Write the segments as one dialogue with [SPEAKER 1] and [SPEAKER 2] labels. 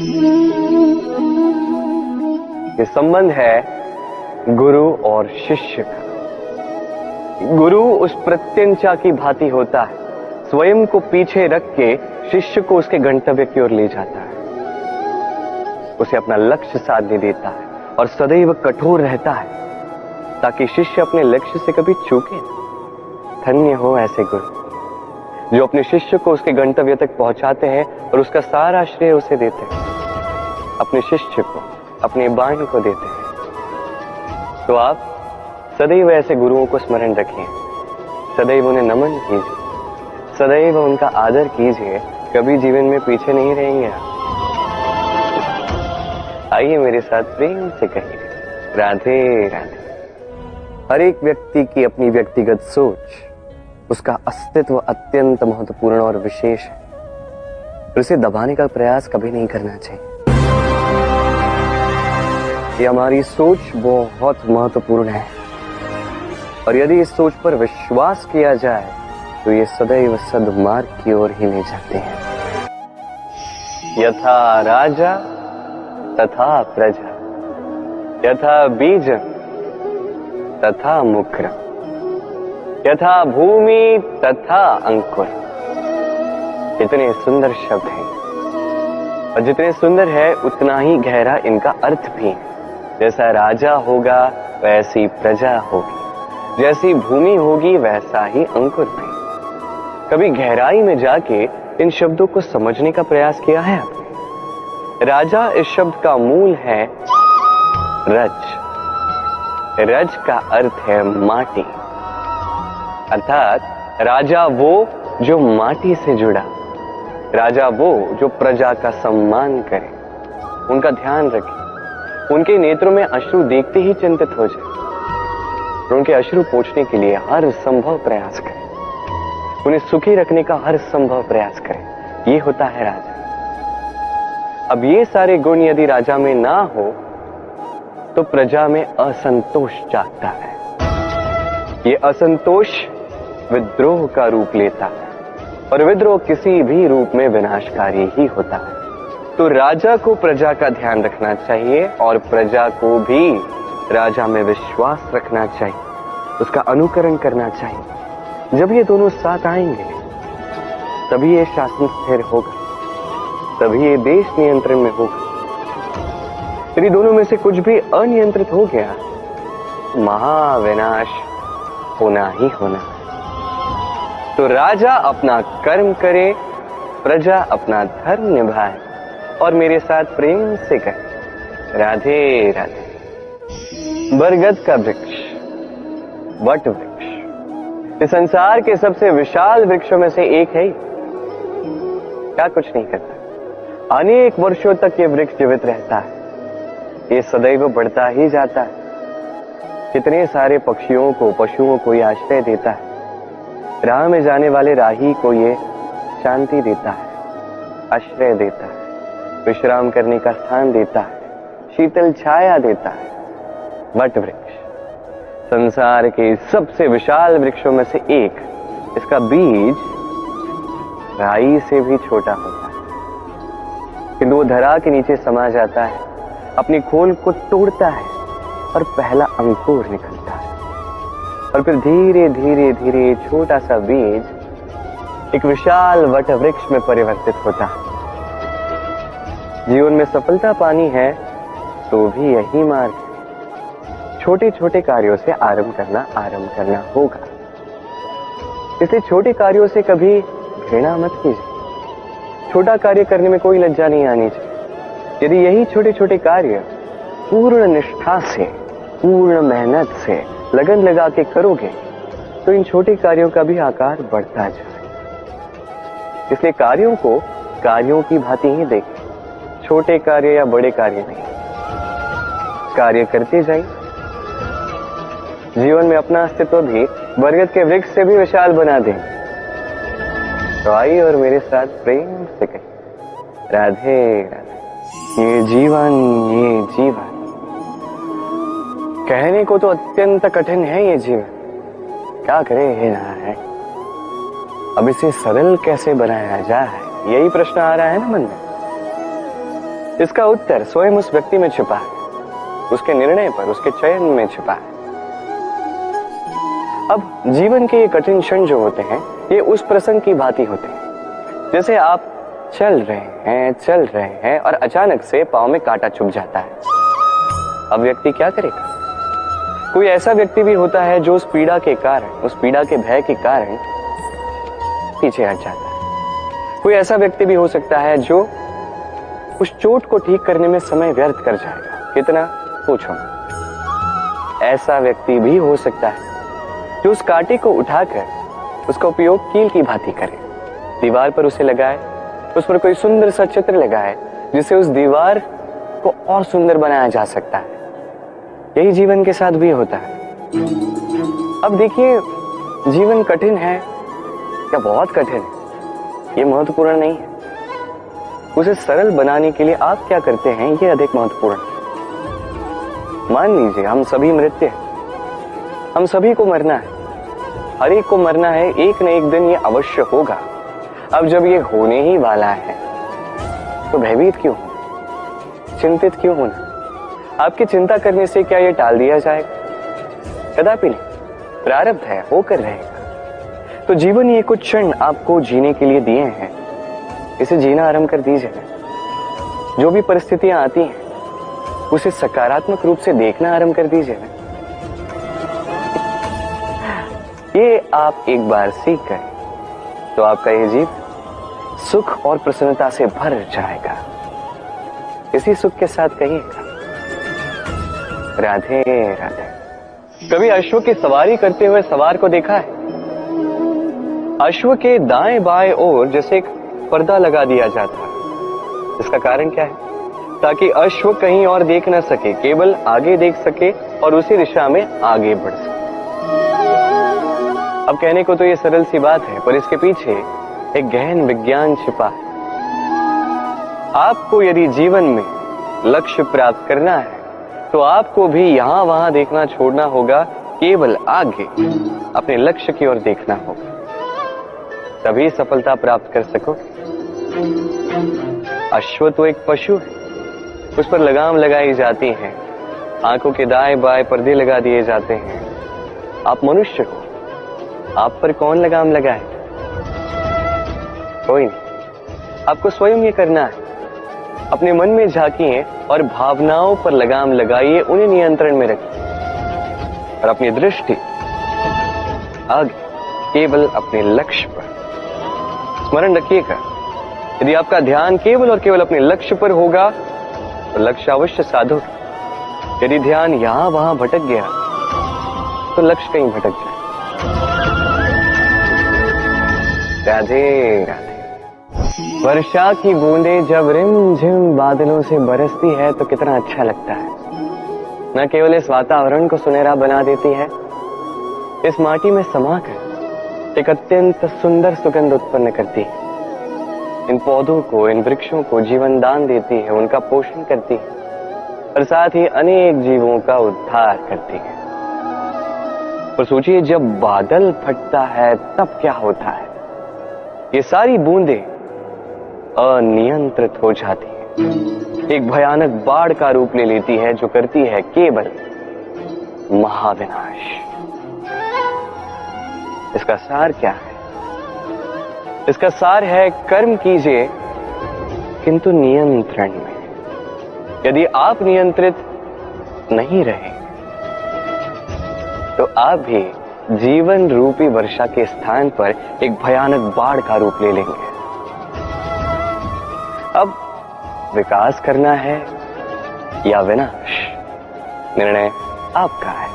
[SPEAKER 1] ये संबंध है गुरु और शिष्य का। गुरु उस प्रत्यंचा की भांति होता है, स्वयं को पीछे रख के शिष्य को उसके गंतव्य की ओर ले जाता है, उसे अपना लक्ष्य साधने देता है और सदैव कठोर रहता है ताकि शिष्य अपने लक्ष्य से कभी चूके न। धन्य हो ऐसे गुरु जो अपने शिष्य को उसके गंतव्य तक पहुंचाते हैं और उसका सारा श्रेय उसे देते हैं, अपने शिष्य को, अपनी वाणी को देते हैं। तो आप सदैव ऐसे गुरुओं को स्मरण रखिए, सदैव उन्हें नमन कीजिए, सदैव उनका आदर कीजिए, कभी जीवन में पीछे नहीं रहेंगे आप। आइए मेरे साथ प्रेम से कहिए राधे राधे। हर एक व्यक्ति की अपनी व्यक्तिगत सोच, उसका अस्तित्व अत्यंत महत्वपूर्ण और विशेष है, और उसे दबाने का प्रयास कभी नहीं करना चाहिए। ये हमारी सोच बहुत महत्वपूर्ण है और यदि इस सोच पर विश्वास किया जाए तो ये सदैव सद्मार्ग की ओर ही ले जाते हैं। यथा राजा तथा प्रजा, यथा बीज तथा मुक्र, यथा भूमि तथा अंकुर। इतने सुंदर शब्द हैं और जितने सुंदर है उतना ही गहरा इनका अर्थ भी है। जैसा राजा होगा वैसी प्रजा होगी, जैसी भूमि होगी वैसा ही अंकुर भी। कभी गहराई में जाके इन शब्दों को समझने का प्रयास किया है आपने? राजा इस शब्द का मूल है रज। रज का अर्थ है माटी, अर्थात राजा वो जो माटी से जुड़ा, राजा वो जो प्रजा का सम्मान करे, उनका ध्यान रखे, उनके नेत्रों में अश्रु देखते ही चिंतित हो जाए और उनके अश्रु पोंछने के लिए हर संभव प्रयास करे, उन्हें सुखी रखने का हर संभव प्रयास करे। ये होता है राजा। अब ये सारे गुण यदि राजा में ना हो तो प्रजा में असंतोष जागता है। ये असंतोष विद्रोह का रूप लेता है और विद्रोह किसी भी रूप में विनाशकारी ही होता है। तो राजा को प्रजा का ध्यान रखना चाहिए और प्रजा को भी राजा में विश्वास रखना चाहिए, उसका अनुकरण करना चाहिए। जब ये दोनों साथ आएंगे तभी ये शासन स्थिर होगा, तभी ये देश नियंत्रण में होगा। यदि दोनों में से कुछ भी अनियंत्रित हो गया, महाविनाश होना ही होना है। तो राजा अपना कर्म करे, प्रजा अपना धर्म निभाए और मेरे साथ प्रेम से कहे राधे राधे। बरगद का वृक्ष, वट वृक्ष, इस संसार के सबसे विशाल वृक्षों में से एक है। क्या कुछ नहीं करता, अनेक वर्षों तक ये वृक्ष जीवित रहता है, ये सदैव बढ़ता ही जाता है। कितने सारे पक्षियों को, पशुओं को ये आश्रय देता है, राह में जाने वाले राही को ये शांति देता है, आश्रय देता है, विश्राम करने का स्थान देता है, शीतल छाया देता है। वट वृक्ष संसार के सबसे विशाल वृक्षों में से एक। इसका बीज राई से भी छोटा होता है, किंतु वो धरा के नीचे समा जाता है, अपनी खोल को तोड़ता है और पहला अंकुर निकलता है और फिर धीरे धीरे धीरे छोटा सा बीज एक विशाल वट वृक्ष में परिवर्तित होता है। जीवन में सफलता पानी है तो भी यही मार्ग है। छोटे छोटे कार्यों से आरंभ करना होगा। इसलिए छोटे कार्यों से कभी घृणा मत कीजिए। छोटा कार्य करने में कोई लज्जा नहीं आनी चाहिए। यदि यही छोटे छोटे कार्य पूर्ण निष्ठा से, पूर्ण मेहनत से, लगन लगा के करोगे तो इन छोटे कार्यों का भी आकार बढ़ता जाए। इसलिए कार्यों को कार्यों की भांति ही देखें, छोटे कार्य या बड़े कार्य नहीं। कार्य करते जाइए, जीवन में अपना अस्तित्व भी बरगद के वृक्ष से भी विशाल बना देंगे। तो आइए और मेरे साथ प्रेम से कहिए राधे राधे। ये जीवन, ये जीवन कहने को तो अत्यंत कठिन है। ये जीवन क्या करे हे नारायण, अब इसे सरल कैसे बनाया जाए, यही प्रश्न आ रहा है ना मन में। इसका उत्तर स्वयं उस व्यक्ति में छिपा है, उसके निर्णय पर, उसके चयन में छिपा है। अब जीवन के ये कठिन क्षण जो होते हैं, ये उस प्रसंग की भांति होते हैं जैसे आप चल रहे हैं और अचानक से पांव में कांटा चुभ जाता है। अब व्यक्ति क्या करेगा? कोई ऐसा व्यक्ति भी होता है जो उस पीड़ा के कारण, उस पीड़ा के भय के कारण पीछे हट जाता है। कोई ऐसा व्यक्ति भी हो सकता है जो उस चोट को ठीक करने में समय व्यर्थ कर जाएगा। कितना? पूछो। ऐसा व्यक्ति भी हो सकता है जो उस कांटे को उठाकर उसका उपयोग कील की भांति करे, दीवार पर उसे लगाए, उस पर कोई सुंदर सा चित्र लगाए जिससे उस दीवार को और सुंदर बनाया जा सकता है। यही जीवन के साथ भी होता है। अब देखिए, जीवन कठिन है या बहुत कठिन है, ये महत्वपूर्ण नहीं है। उसे सरल बनाने के लिए आप क्या करते हैं, ये अधिक महत्वपूर्ण है। मान लीजिए हम सभी मृत्य हैं, हम सभी को मरना है, हर एक को मरना है, एक न एक दिन ये अवश्य होगा। अब जब ये होने ही वाला है तो भयभीत क्यों होना, चिंतित क्यों होना? आपकी चिंता करने से क्या ये टाल दिया जाएगा? कदापि नहीं। प्रारब्ध है, होकर रहेगा। तो जीवन ये कुछ क्षण आपको जीने के लिए दिए हैं, इसे जीना आरंभ कर दीजिए। जो भी परिस्थितियां आती हैं उसे सकारात्मक रूप से देखना आरंभ कर दीजिए। ये आप एक बार सीख गए तो आपका ये जीवन सुख और प्रसन्नता से भर जाएगा। इसी सुख के साथ कहिएगा, राधे राधे। कभी अश्व की सवारी करते हुए सवार को देखा है? अश्व के दाएं बाएं ओर जैसे एक पर्दा लगा दिया जाता है। इसका कारण क्या है? ताकि अश्व कहीं और देख ना सके, केवल आगे देख सके और उसी दिशा में आगे बढ़ सके। अब कहने को तो ये सरल सी बात है, पर इसके पीछे एक गहन विज्ञान छिपा है। आपको यदि जीवन में लक्ष्य प्राप्त करना है तो आपको भी यहां वहां देखना छोड़ना होगा, केवल आगे अपने लक्ष्य की ओर देखना होगा, तभी सफलता प्राप्त कर सको। अश्व तो एक पशु है, उस पर लगाम लगाई जाती है, आंखों के दाएं बाएं पर्दे लगा दिए जाते हैं। आप मनुष्य हो, आप पर कौन लगाम लगाए? कोई नहीं। आपको स्वयं ये करना है। अपने मन में झांकिए और भावनाओं पर लगाम लगाइए, उन्हें नियंत्रण में रखिए और अपनी दृष्टि आगे केवल अपने लक्ष्य पर। स्मरण रखिएगा, यदि आपका ध्यान केवल और केवल अपने लक्ष्य पर होगा तो लक्ष्य अवश्य साधोगे। यदि ध्यान यहां वहां भटक गया तो लक्ष्य कहीं भटक जाए। राधे राधे। वर्षा की बूंदें जब रिमझिम बादलों से बरसती है तो कितना अच्छा लगता है। न केवल इस वातावरण को सुनहरा बना देती है, इस माटी में समाकर एक अत्यंत सुंदर सुगंध उत्पन्न करती है। इन पौधों को, इन वृक्षों को जीवन दान देती है, उनका पोषण करती है और साथ ही अनेक जीवों का उद्धार करती है। और सोचिए, जब बादल फटता है तब क्या होता है? ये सारी बूंदें अनियंत्रित हो जाती है, एक भयानक बाढ़ का रूप ले लेती है जो करती है केवल महाविनाश। इसका सार क्या है? इसका सार है, कर्म कीजिए किंतु नियंत्रण में। यदि आप नियंत्रित नहीं रहे तो आप भी जीवन रूपी वर्षा के स्थान पर एक भयानक बाढ़ का रूप ले लेंगे। अब विकास करना है या विनाश, निर्णय आपका है।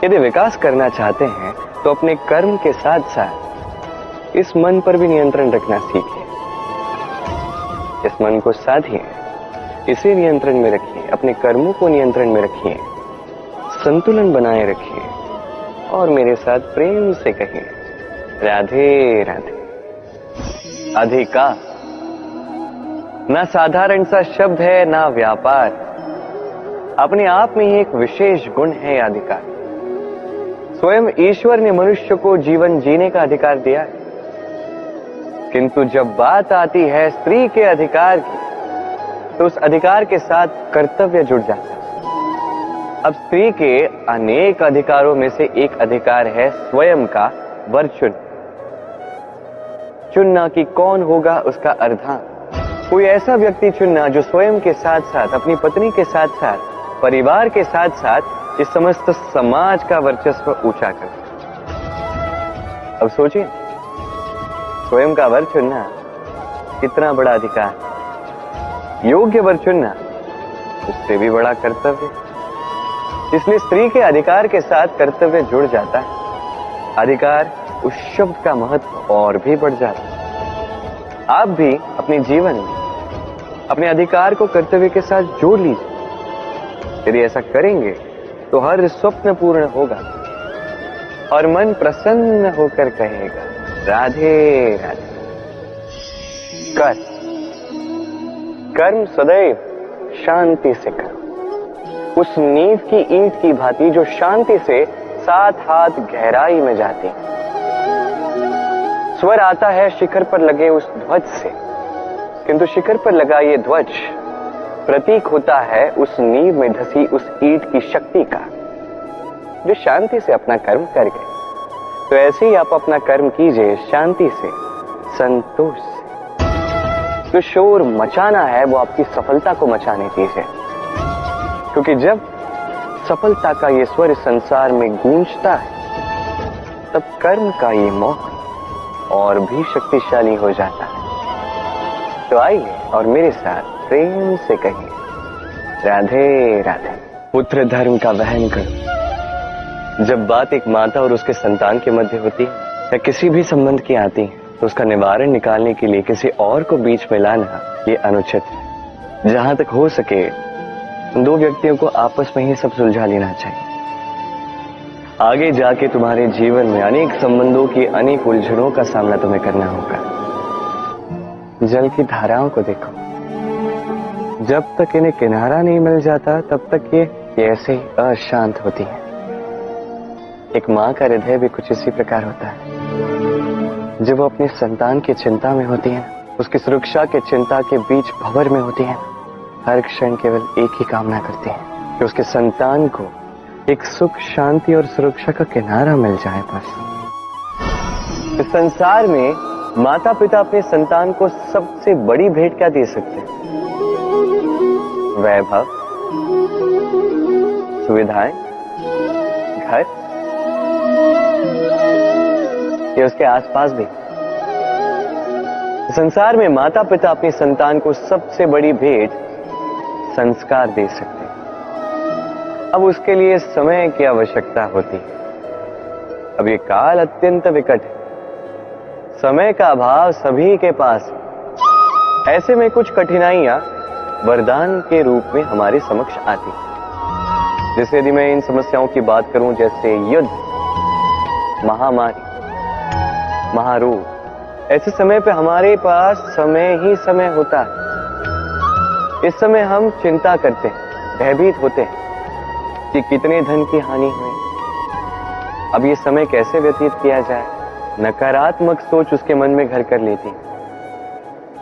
[SPEAKER 1] यदि विकास करना चाहते हैं तो अपने कर्म के साथ साथ इस मन पर भी नियंत्रण रखना सीखिए। इस मन को साधिए, इसे नियंत्रण में रखिए, अपने कर्मों को नियंत्रण में रखिए, संतुलन बनाए रखिए और मेरे साथ प्रेम से कहिए, राधे राधे। अधिकार ना साधारण सा शब्द है, ना व्यापार, अपने आप में ही एक विशेष गुण है अधिकार। स्वयं ईश्वर ने मनुष्य को जीवन जीने का अधिकार दिया है, किंतु जब बात आती है स्त्री के अधिकार की तो उस अधिकार के साथ कर्तव्य जुड़ जाता है। अब स्त्री के अनेक अधिकारों में से एक अधिकार है स्वयं का वर चुनना कि कौन होगा उसका अर्धांग। कोई ऐसा व्यक्ति चुनना जो स्वयं के साथ साथ अपनी पत्नी के साथ साथ परिवार के साथ साथ इस समस्त समाज का वर्चस्व ऊंचा कर। अब सोचिए, स्वयं का वर चुनना कितना बड़ा अधिकार, योग्य वर चुनना उससे भी बड़ा कर्तव्य। इसलिए स्त्री के अधिकार के साथ कर्तव्य जुड़ जाता है। अधिकार उस शब्द का महत्व और भी बढ़ जाता है। आप भी अपने जीवन में अपने अधिकार को कर्तव्य के साथ जोड़ लीजिए। यदि ऐसा करेंगे तो हर स्वप्न पूर्ण होगा और मन प्रसन्न होकर कहेगा राधे राधे। कर्म सदैव शांति से करो, उस नींव की ईंट की भांति जो शांति से 7 हाथ गहराई में जाती है। स्वर आता है शिखर पर लगे उस ध्वज से, किंतु शिखर पर लगा ये ध्वज प्रतीक होता है उस नींव में धसी उस ईंट की शक्ति का, जो शांति से अपना कर्म कर गए। तो ऐसे ही आप अपना कर्म कीजिए शांति से, संतोष से। जो शोर मचाना है वो आपकी सफलता को मचाने कीजिए, क्योंकि जब सफलता का ये स्वर संसार में गूंजता है तब कर्म का ये मोह और भी शक्तिशाली हो जाता है। तो आइए और मेरे साथ प्रेम से कहिए राधे राधे। पुत्र धर्म का वहन करो। जब बात एक माता और उसके संतान के मध्य होती है या किसी भी संबंध की आती है तो उसका निवारण निकालने के लिए किसी और को बीच में लाना ये अनुचित है। जहां तक हो सके 2 व्यक्तियों को आपस में ही सब सुलझा लेना चाहिए। आगे जाके तुम्हारे जीवन में अनेक संबंधों की अनेक उलझनों का सामना तुम्हें करना होगा। जल की धाराओं को देखो, जब तक इन्हें किनारा नहीं मिल जाता तब तक ये ऐसे ही अशांत होती है। एक माँ का हृदय भी कुछ इसी प्रकार होता है। जब वो अपने संतान की चिंता में होती है, उसकी सुरक्षा के चिंता के बीच भंवर में होती है, हर क्षण केवल एक ही कामना करती है कि उसके संतान को एक सुख शांति और सुरक्षा का किनारा मिल जाए। बस इस संसार में माता पिता अपने संतान को सबसे बड़ी भेंट क्या दे सकते हैं? वैभव, सुविधाएं, घर, ये उसके आसपास भी। संसार में माता पिता अपने संतान को सबसे बड़ी भेंट संस्कार दे सकते हैं। अब उसके लिए समय की आवश्यकता होती है। अब ये काल अत्यंत विकट है, समय का अभाव सभी के पास है। ऐसे में कुछ कठिनाइयां वरदान के रूप में हमारे समक्ष आती हैं। जैसे यदि मैं इन समस्याओं की बात करूं, जैसे युद्ध, महामारी, महारोग, ऐसे समय पे हमारे पास समय ही समय होता है। इस समय हम चिंता करते हैं, भयभीत होते हैं कि कितने धन की हानि हुई। अब ये समय कैसे व्यतीत किया जाए? नकारात्मक सोच उसके मन में घर कर लेती है,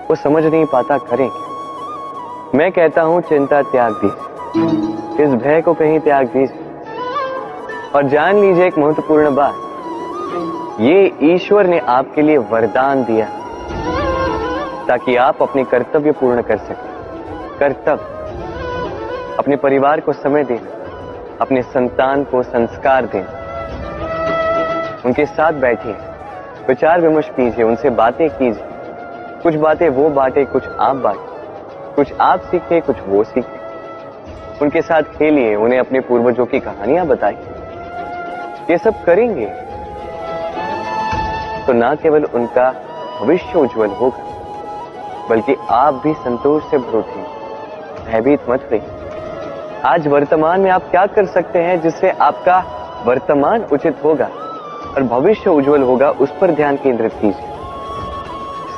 [SPEAKER 1] वो समझ नहीं पाता करें क्या। मैं कहता हूं चिंता त्याग दीजिए, इस भय को कहीं त्याग दीजिए और जान लीजिए एक महत्वपूर्ण बात, ये ईश्वर ने आपके लिए वरदान दिया ताकि आप अपने कर्तव्य पूर्ण कर सकें। कर्तव्य, अपने परिवार को समय देना, अपने संतान को संस्कार देना, उनके साथ बैठिए, विचार विमर्श कीजिए, उनसे बातें कीजिए। कुछ बातें वो बांटे, कुछ आप बांटे, कुछ आप सीखे, कुछ वो सीखे। उनके साथ खेलिए, उन्हें अपने पूर्वजों की कहानियां बताइए। ये सब करेंगे तो ना केवल उनका भविष्य उज्जवल होगा, बल्कि आप भी संतोष से भर उठेंगे। भयभीत मत रहिए। आज वर्तमान में आप क्या कर सकते हैं जिससे आपका वर्तमान उचित होगा और भविष्य उज्जवल होगा, उस पर ध्यान केंद्रित कीजिए।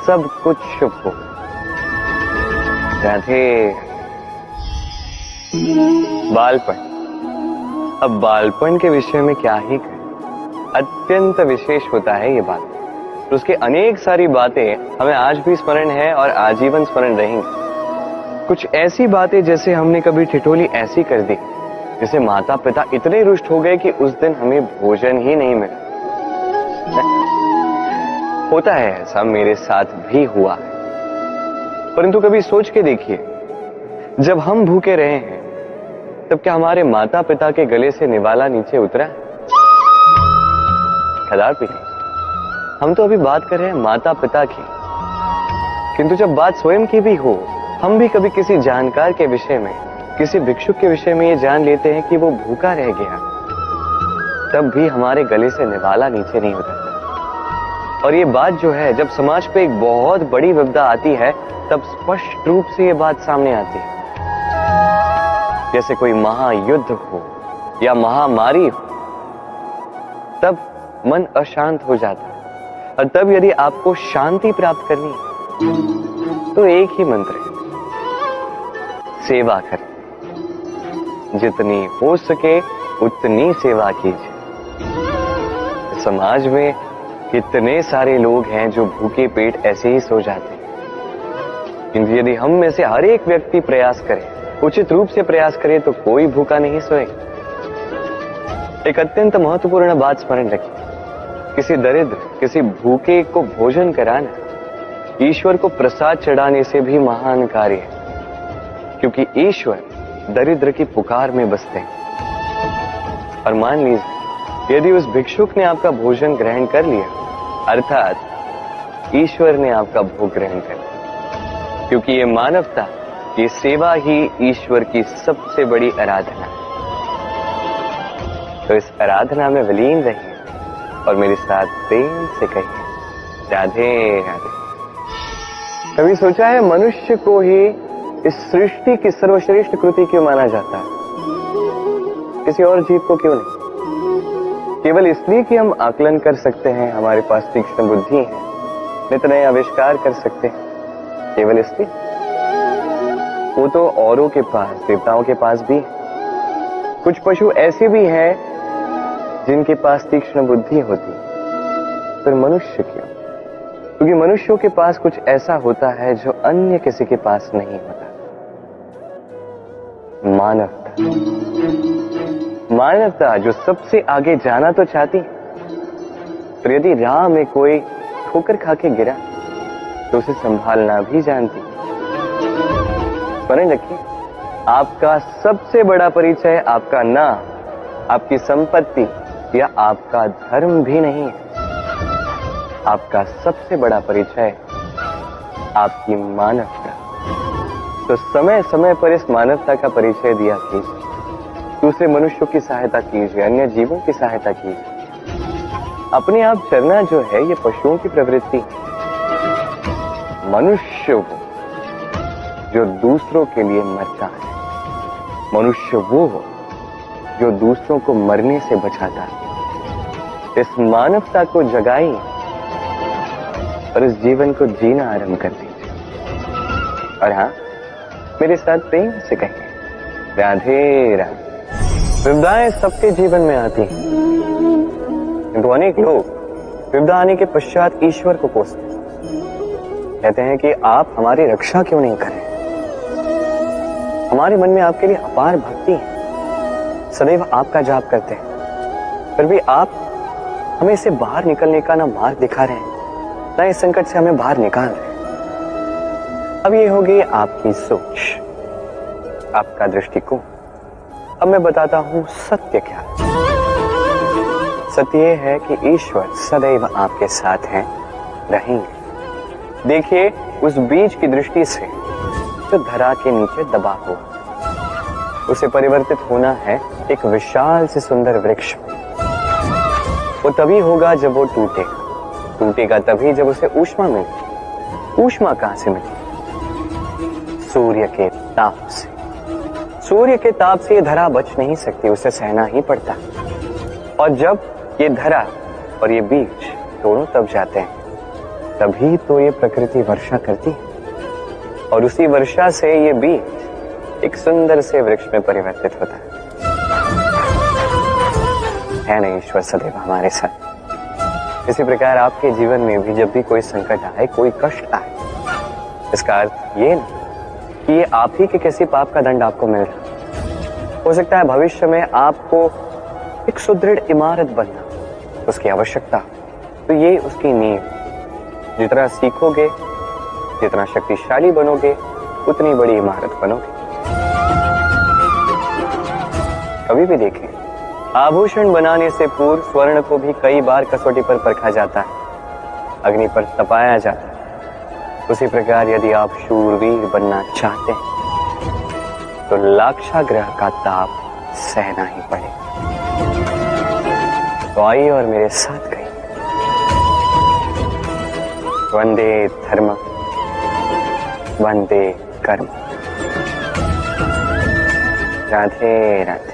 [SPEAKER 1] सब कुछ शुभ हो। राधे। बालपन। अब बालपन के विषय में क्या ही कहें, अत्यंत विशेष होता है ये बात। तो उसकी अनेक सारी बातें हमें आज भी स्मरण है और आजीवन स्मरण रहेंगी। कुछ ऐसी बातें जैसे हमने कभी ठिठोली ऐसी कर दी जिसे माता पिता इतने रुष्ट हो गए कि उस दिन हमें भोजन ही नहीं मिला। होता है ऐसा, मेरे साथ भी हुआ है। परंतु कभी सोच के देखिए, जब हम भूखे रहे हैं तब क्या हमारे माता पिता के गले से निवाला नीचे उतरा है? कदापि नहीं। हम तो अभी बात कर रहे हैं माता पिता की, किंतु जब बात स्वयं की भी हो, हम भी कभी किसी जानकार के विषय में, किसी भिक्षुक के विषय में ये जान लेते हैं कि वो भूखा रह गया, तब भी हमारे गले से निवाला नीचे नहीं उतरता। और ये बात जो है, जब समाज पे एक बहुत बड़ी विपदा आती है तब स्पष्ट रूप से ये बात सामने आती है। जैसे कोई महायुद्ध हो या महामारी हो, तब मन अशांत हो जाता है। और तब यदि आपको शांति प्राप्त करनी है तो एक ही मंत्र है, सेवा करें। जितनी हो सके उतनी सेवा कीजिए। समाज में कितने सारे लोग हैं जो भूखे पेट ऐसे ही सो जाते हैं, किंतु यदि हम में से हर एक व्यक्ति प्रयास करे, उचित रूप से प्रयास करे, तो कोई भूखा नहीं सोएगा। एक अत्यंत महत्वपूर्ण बात स्मरण रखिए, किसी दरिद्र, किसी भूखे को भोजन कराना ईश्वर को प्रसाद चढ़ाने से भी महान कार्य है, क्योंकि ईश्वर दरिद्र की पुकार में बसते हैं। और मान लीजिए यदि उस भिक्षुक ने आपका भोजन ग्रहण कर लिया, अर्थात ईश्वर ने आपका भोग ग्रहण कर लिया, क्योंकि ये मानवता, ये सेवा ही ईश्वर की सबसे बड़ी आराधना है। तो इस आराधना में विलीन रहिए और मेरे साथ प्रेम से कहिए, राधे राधे। कभी सोचा है मनुष्य को ही इस सृष्टि की सर्वश्रेष्ठ कृति क्यों माना जाता है? किसी और जीव को क्यों नहीं? केवल इसलिए कि हम आकलन कर सकते हैं, हमारे पास तीक्ष्ण बुद्धि है, नित नए आविष्कार कर सकते हैं, केवल इसलिए? वो तो औरों के पास, देवताओं के पास भी है। कुछ पशु ऐसे भी हैं जिनके पास तीक्ष्ण बुद्धि होती है, फिर मनुष्य क्यों? क्योंकि मनुष्यों के पास कुछ ऐसा होता है जो अन्य किसी के पास नहीं होता, मानवता। मानवता जो सबसे आगे जाना तो चाहती है, तो यदि राह में कोई ठोकर खा के गिरा तो उसे संभालना भी जानती है। स्मरण रखिए, आपका सबसे बड़ा परिचय आपका नाम, आपकी संपत्ति या आपका धर्म भी नहीं है। आपका सबसे बड़ा परिचय आपकी मानवता। तो समय समय पर इस मानवता का परिचय दिया कीजिए, दूसरे मनुष्यों की सहायता कीजिए, अन्य जीवों की सहायता कीजिए। अपने आप चरना जो है ये पशुओं की प्रवृत्ति है। मनुष्य वो जो दूसरों के लिए मरता है, मनुष्य वो हो जो दूसरों को मरने से बचाता है। इस मानवता को जगाइए और इस जीवन को जीना आरंभ कर दीजिए। और हाँ, मेरे साथ प्रेम से कहिए, राधे राधे। विपदाएं सबके जीवन में आती हैं, किंतु अनेक लोग विपदा आने के पश्चात ईश्वर को कोसते हैं, कहते हैं कि आप हमारी रक्षा क्यों नहीं करें? हमारे मन में आपके लिए अपार भक्ति है, सदैव आपका जाप करते हैं, फिर भी आप हमें इससे बाहर निकलने का ना मार्ग दिखा रहे हैं, ना इस संकट से हमें बाहर निकाल रहे हैं। अब ये होगी आपकी सोच, आपका दृष्टिकोण। अब मैं बताता हूं सत्य क्या है। सत्य ये है कि ईश्वर सदैव आपके साथ हैं, रहेंगे। देखिए, उस बीज की दृष्टि से जो धरा के नीचे दबा हुआ, उसे परिवर्तित होना है एक विशाल से सुंदर वृक्ष। वो तभी होगा जब वो टूटेगा, टूटेगा तभी जब उसे ऊष्मा मिलेगी। ऊष्मा कहां से मिलेगी? सूर्य के ताप से। सूर्य के ताप से ये धरा बच नहीं सकती, उसे सहना ही पड़ता। और जब ये धरा और ये बीज दोनों तब जाते हैं, तभी तो ये प्रकृति वर्षा करती है, और उसी वर्षा से ये बीज एक सुंदर से वृक्ष में परिवर्तित होता है ना? ईश्वर सदैव हमारे साथ। इसी प्रकार आपके जीवन में भी जब भी कोई संकट आए, कोई कष्ट आए, इसका अर्थ ये नहीं कि ये आप ही के किसी पाप का दंड आपको मिल रहा। हो सकता है भविष्य में आपको एक सुदृढ़ इमारत बनना उसकी आवश्यकता, तो ये उसकी नींव। जितना सीखोगे, जितना शक्तिशाली बनोगे, उतनी बड़ी इमारत बनोगे। कभी भी देखें, आभूषण बनाने से पूर्व स्वर्ण को भी कई बार कसौटी पर परखा जाता है, अग्नि पर तपाया जाता है। उसी प्रकार यदि आप शूरवीर बनना चाहते हैं तो लाक्षागृह का ताप सहना ही पड़ेगा। तो आइए और मेरे साथ कहिए, वंदे धर्म, वंदे कर्म। राधे राधे।